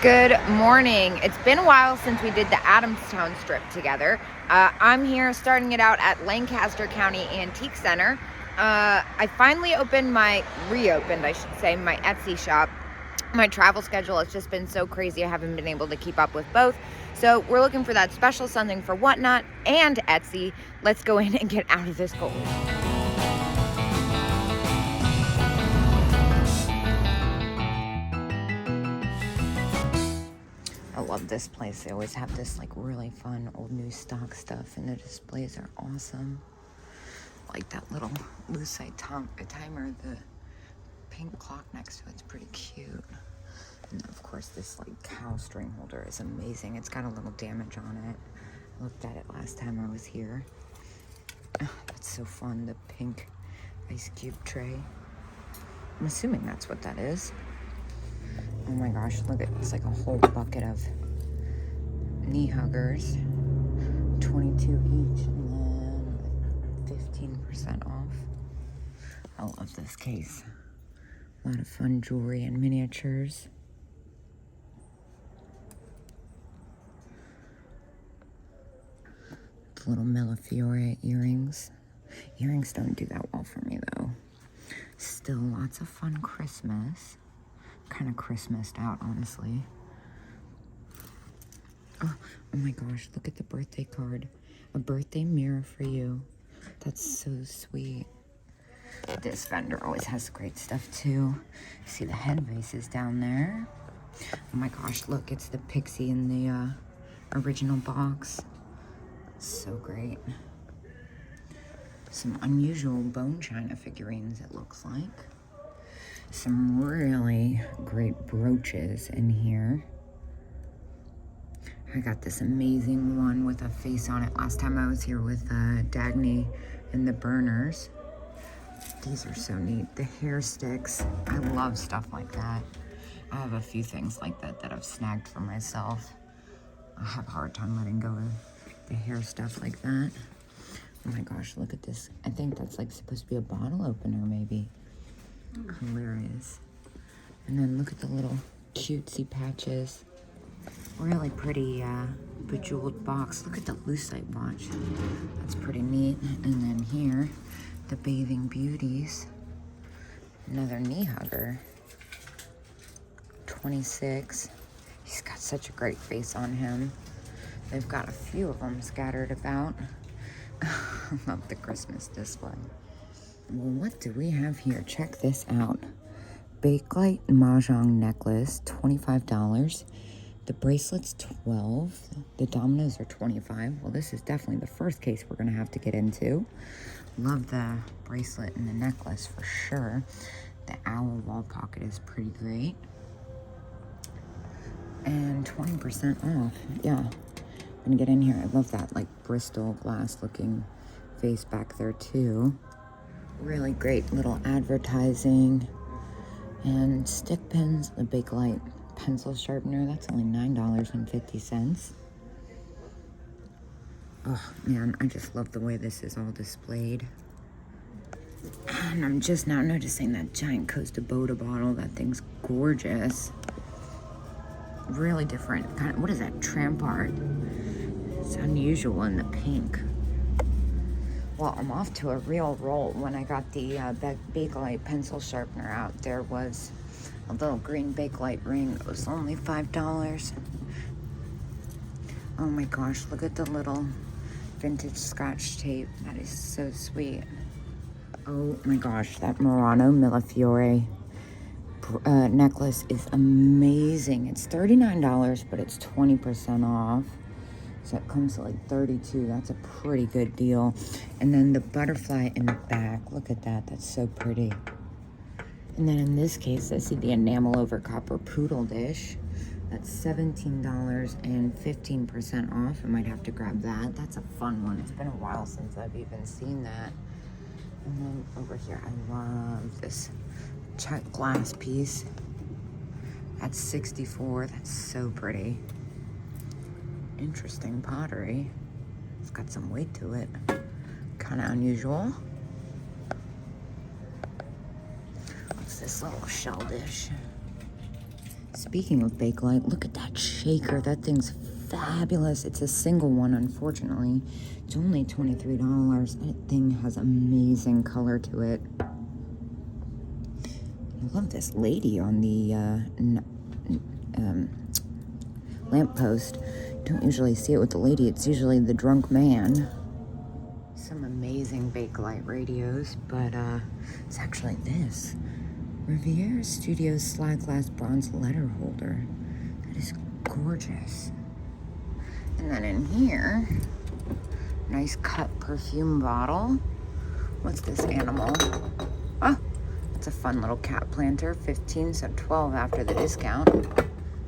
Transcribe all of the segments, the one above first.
Good morning. It's been a while since we did the Adamstown strip together. I'm here starting it out at Lancaster County Antique Center. I finally reopened, I should say, my Etsy shop. My travel schedule has just been so crazy I haven't been able to keep up with both. So we're looking for that special something for Whatnot and Etsy. Let's go in and get out of this cold. I love this place. They always have this like really fun old new stock stuff, and the displays are awesome. Like that little lucite timer, the pink clock next to it's pretty cute. And of course this like cow string holder is amazing. It's got a little damage on it. I looked at it last time I was here. Oh, that's so fun. The pink ice cube tray. I'm assuming that's what that is. Oh my gosh, look at it's like a whole bucket of knee huggers. 22 each and then 15% off. I love this case. A lot of fun jewelry and miniatures. The little Millefiore earrings. Earrings don't do that well for me though. Still lots of fun Christmas. Kind of Christmased out, honestly. Oh my gosh, look at the birthday card. A birthday mirror for you. That's so sweet. This vendor always has great stuff too. See the head vases down there. Oh my gosh, look, it's the pixie in the original box. So great. Some unusual bone china figurines, it looks like. Some really great brooches in here. I got this amazing one with a face on it last time I was here with Dagny and the Burners. These are so neat. The hair sticks. I love stuff like that. I have a few things like that that I've snagged for myself. I have a hard time letting go of the hair stuff like that. Oh my gosh, look at this. I think that's like supposed to be a bottle opener maybe. Hilarious. And then look at the little cutesy patches. Really pretty bejeweled box. Look at the lucite watch. That's pretty neat. And then here, the Bathing Beauties. Another knee hugger. 26. He's got such a great face on him. They've got a few of them scattered about. I love the Christmas display. Well, what do we have here? Check this out. Bakelite Mahjong necklace, $25. The bracelet's $12. The dominoes are $25. Well, this is definitely the first case we're gonna have to get into. Love the bracelet and the necklace for sure. The owl wall pocket is pretty great. And 20% off. Yeah, I'm gonna get in here. I love that like Bristol glass looking face back there too. Really great little advertising and stick pins. The Bakelite pencil sharpener, that's only $9.50. Oh man, I just love the way this is all displayed. And I'm just now noticing that giant Costa Boda bottle. That thing's gorgeous. Really different kind of, what is that, tramp art? It's unusual in the pink. Well, I'm off to a real roll. When I got the Bakelite pencil sharpener out, there was a little green Bakelite ring. It was only $5. Oh my gosh, look at the little vintage Scotch tape. That is so sweet. Oh my gosh, that Murano Millefiore necklace is amazing. It's $39, but it's 20% off. So it comes to like $32. That's a pretty good deal. And then the butterfly in the back. Look at that. That's so pretty. And then in this case, I see the enamel over copper poodle dish. That's $17 and 15% off. I might have to grab that. That's a fun one. It's been a while since I've even seen that. And then over here, I love this check glass piece. That's $64. That's so pretty. Interesting pottery. It's got some weight to it. Kind of unusual. What's this little shell dish? Speaking of Bakelite, look at that shaker. That thing's fabulous. It's a single one, unfortunately. It's only $23. That thing has amazing color to it. I love this lady on the lamppost. Don't usually see it with the lady. It's usually the drunk man. Some amazing Bakelite radios, but it's actually this. Riviera Studios Slide Glass Bronze Letter Holder. That is gorgeous. And then in here, nice cut perfume bottle. What's this animal? Oh, it's a fun little cat planter. 15, so 12 after the discount.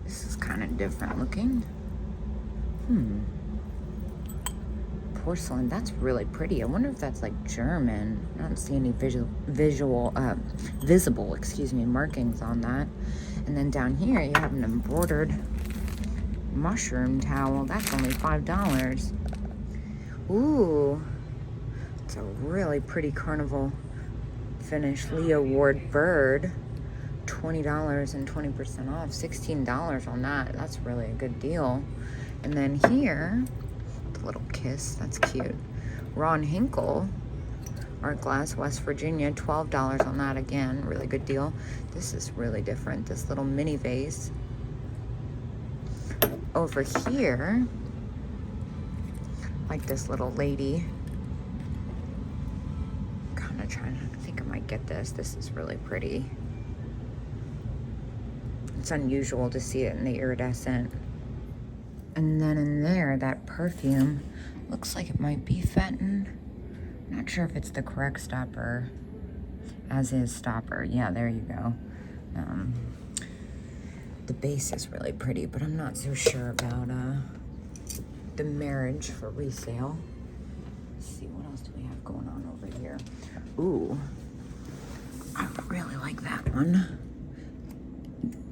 This is kind of different looking. Porcelain, that's really pretty. I wonder if that's like German. I don't see any visible markings on that. And then down here you have an embroidered mushroom towel. That's only $5. Ooh, it's a really pretty carnival finish. Leo Ward bird, $20 and 20% off. $16 on that. That's really a good deal. And then here, little kiss, that's cute. Ron Hinkle, Art Glass, West Virginia, $12 on that again, really good deal. This is really different, this little mini vase. Over here, like this little lady. Kind of trying to think I might get this. This is really pretty. It's unusual to see it in the iridescent. And then in there, that perfume looks like it might be Fenton. Not sure if it's the correct stopper. As is stopper. Yeah, there you go. The base is really pretty, but I'm not so sure about the marriage for resale. Let's see, what else do we have going on over here? Ooh, I really like that one.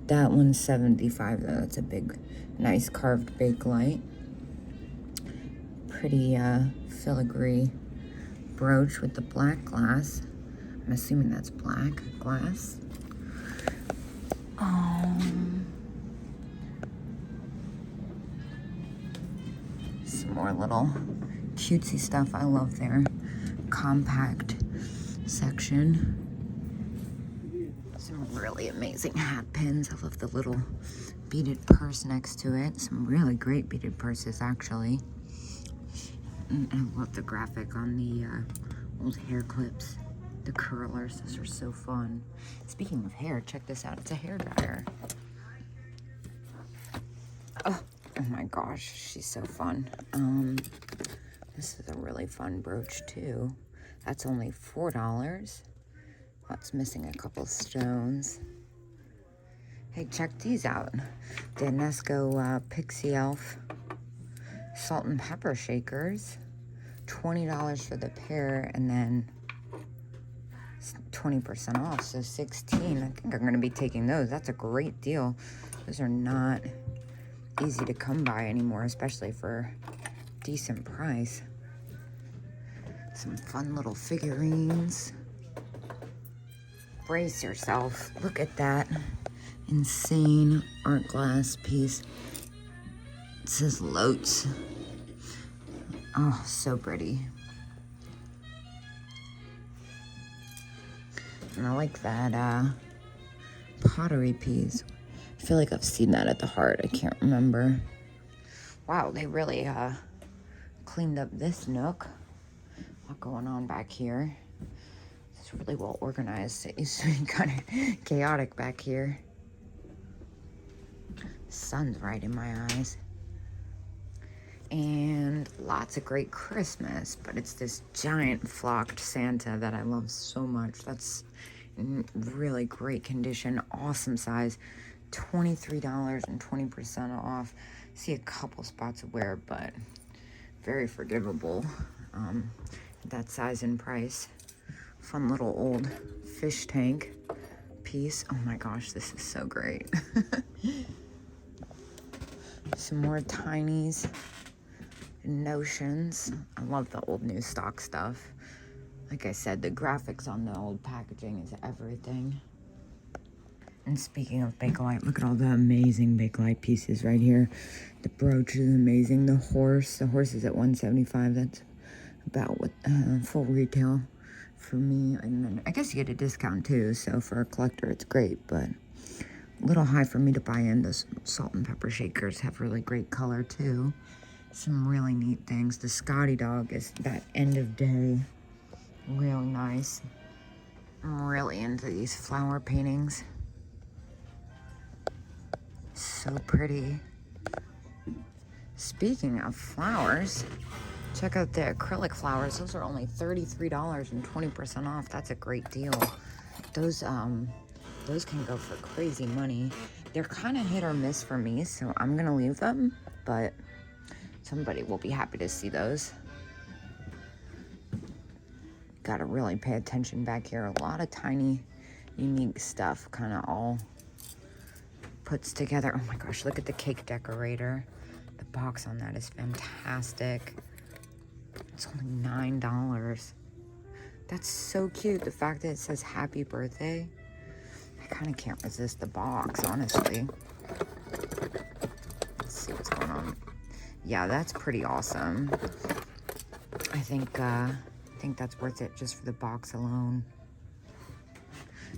That one's $75 though. That's a big, nice carved Bakelite. Pretty filigree brooch with the black glass. I'm assuming that's black glass. Some more little cutesy stuff. I love their compact section. Some really amazing hat pins. I love the little beaded purse next to it. Some really great beaded purses, actually. And I love the graphic on the old hair clips. The curlers, those are so fun. Speaking of hair, check this out. It's a hair dryer. Oh my gosh, she's so fun. This is a really fun brooch too. That's only $4. Oh, it's missing a couple stones. Hey, check these out. The Nesco Pixie Elf salt and pepper shakers. $20 for the pair, and then 20% off, so $16. I think I'm going to be taking those. That's a great deal. Those are not easy to come by anymore, especially for a decent price. Some fun little figurines. Brace yourself. Look at that insane art glass piece. It says Lotes. Oh, so pretty. And I like that pottery piece. I feel like I've seen that at the Heart. I can't remember. Wow, they really cleaned up this nook. A lot going on back here. It's really well organized. It used to be kind of chaotic back here. The sun's right in my eyes. And lots of great Christmas, but it's this giant flocked Santa that I love so much. That's in really great condition, awesome size, $23 and 20% off. See a couple spots of wear, but very forgivable at that size and price. Fun little old fish tank piece. Oh my gosh, this is so great. Some more tinies. Notions. I love the old new stock stuff. Like I said, the graphics on the old packaging is everything. And speaking of Bakelite, look at all the amazing Bakelite pieces right here. The brooch is amazing. The horse is at $175. That's about what full retail for me. And then I guess you get a discount too, so for a collector it's great, but a little high for me to buy in. Those salt and pepper shakers have really great color too. Some really neat things. The Scotty dog is that end of day. Real nice. I'm really into these flower paintings. So pretty. Speaking of flowers, check out the acrylic flowers. Those are only $33 and 20% off. That's a great deal. Those can go for crazy money. They're kind of hit or miss for me, so I'm gonna leave them, but somebody will be happy to see those. Gotta really pay attention back here. A lot of tiny, unique stuff kind of all puts together. Oh my gosh, look at the cake decorator. The box on that is fantastic. It's only $9. That's so cute. The fact that it says happy birthday. I kind of can't resist the box, honestly. Let's see what's going on. Yeah, that's pretty awesome. I think that's worth it just for the box alone.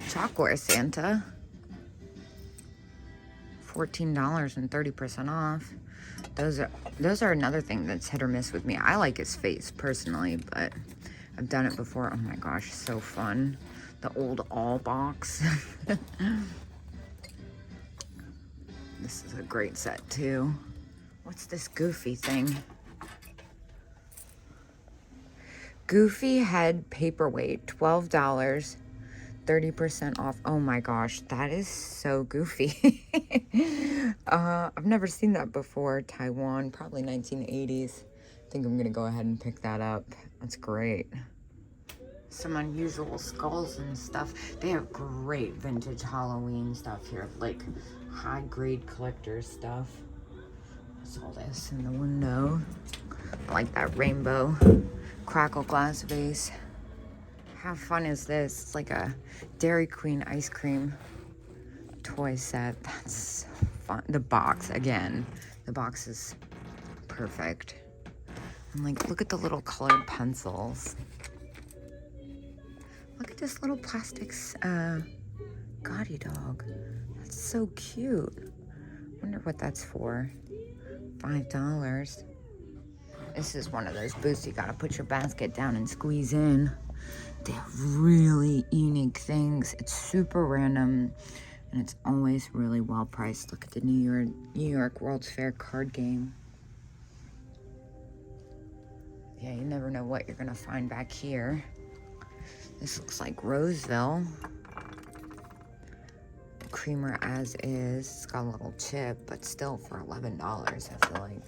Chalkware Santa. $14 and 30% off. Those are another thing that's hit or miss with me. I like his face personally, but I've done it before. Oh my gosh, so fun. The old all box. This is a great set too. What's this Goofy thing? Goofy head paperweight, $12. 30% off. Oh my gosh, that is so goofy. I've never seen that before. Taiwan, probably 1980s. I think I'm gonna go ahead and pick that up. That's great. Some unusual skulls and stuff. They have great vintage Halloween stuff here, like high grade collector stuff. What's all this in the window? I like that rainbow crackle glass vase. How fun is this? It's like a Dairy Queen ice cream toy set. That's so fun. The box, again, the box is perfect. And like, look at the little colored pencils. Look at this little plastic Gotti dog. That's so cute. Wonder what that's for. $5. This is one of those booths you gotta put your basket down and squeeze in. They have really unique things. It's super random, and it's always really well priced. Look at the New York World's Fair card game. Yeah, you never know what you're gonna find back here. This looks like Roseville. Creamer as is. It's got a little chip, but still for $11, I feel like.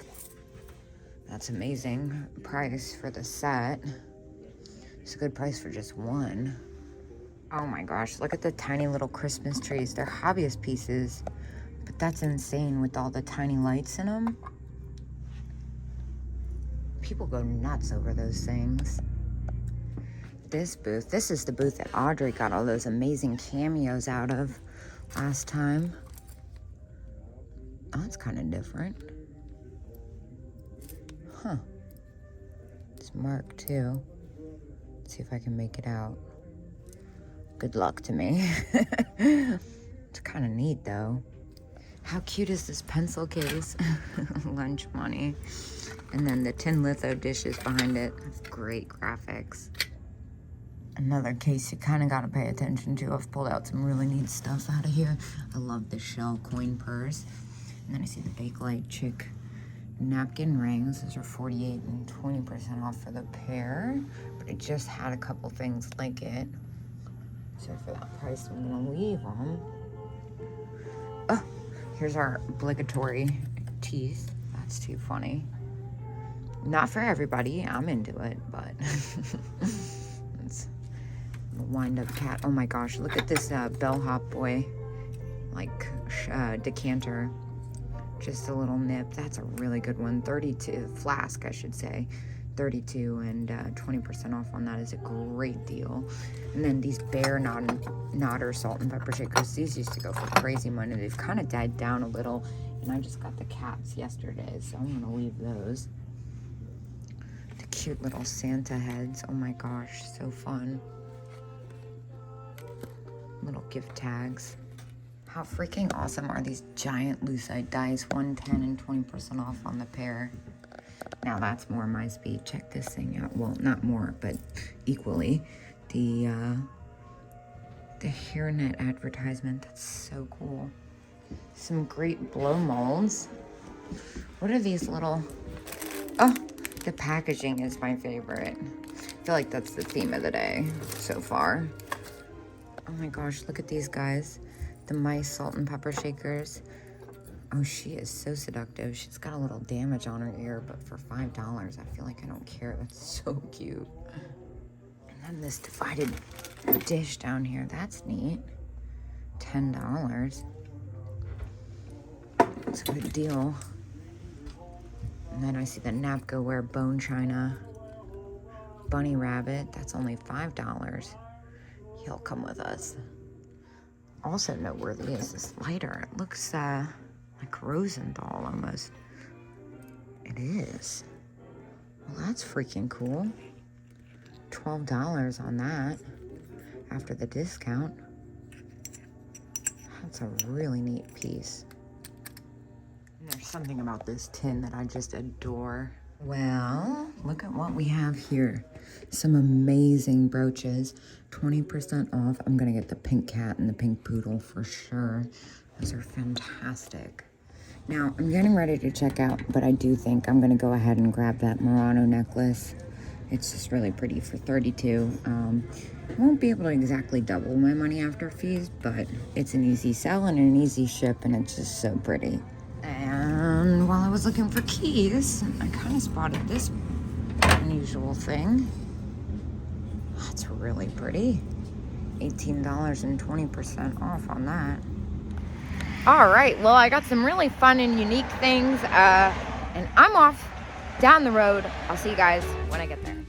That's amazing price for the set. It's a good price for just one. Oh my gosh, look at the tiny little Christmas trees. They're hobbyist pieces, but that's insane with all the tiny lights in them. People go nuts over those things. This booth, this is the booth that Audrey got all those amazing cameos out of last time. Oh, that's kind of different. Huh. It's marked too. Let's see if I can make it out. Good luck to me. It's kind of neat though. How cute is this pencil case? Lunch money. And then the tin litho dishes behind it. Great graphics. Another case you kind of got to pay attention to. I've pulled out some really neat stuff out of here. I love the shell coin purse. And then I see the Bakelite chick napkin rings. Those are 48 and 20% off for the pair. But I just had a couple things like it. So for that price, I'm gonna leave them. Oh, here's our obligatory teeth. That's too funny. Not for everybody. I'm into it, but it's a wind-up cat. Oh my gosh, look at this bellhop boy, like decanter. Just a little nip. That's a really good one. 32 flask, I should say. 32 and 20% off on that is a great deal. And then these Bear Nodder salt and pepper shakers, these used to go for crazy money. They've kind of died down a little, and I just got the cats yesterday, so I'm gonna leave those. The cute little Santa heads, oh my gosh, so fun. Little gift tags. How freaking awesome are these giant lucite dice? 110 and 20% off on the pair. Now that's more my speed. Check this thing out. Well, not more, but equally. The hairnet advertisement. That's so cool. Some great blow molds. What are these little... Oh, the packaging is my favorite. I feel like that's the theme of the day so far. Oh my gosh, look at these guys. The mice salt and pepper shakers. Oh, she is so seductive. She's got a little damage on her ear, but for $5, I feel like I don't care. That's so cute. And then this divided dish down here. That's neat. $10. It's a good deal. And then I see the Napco-ware bone china bunny rabbit. That's only $5. He'll come with us. Also noteworthy is this lighter. It looks like Rosenthal almost. It is. Well, that's freaking cool. $12 on that after the discount. That's a really neat piece. And there's something about this tin that I just adore. Well, look at what we have here. Some amazing brooches. 20% off. I'm gonna get the pink cat and the pink poodle for sure. Those are fantastic. Now, I'm getting ready to check out, but I do think I'm gonna go ahead and grab that Murano necklace. It's just really pretty for $32. Won't be able to exactly double my money after fees, but it's an easy sell and an easy ship, and it's just so pretty. And while I was looking for keys, I kind of spotted this unusual thing. That's really pretty. $18 and 20% off on that. All right, well, I got some really fun and unique things, and I'm off down the road. I'll see you guys when I get there.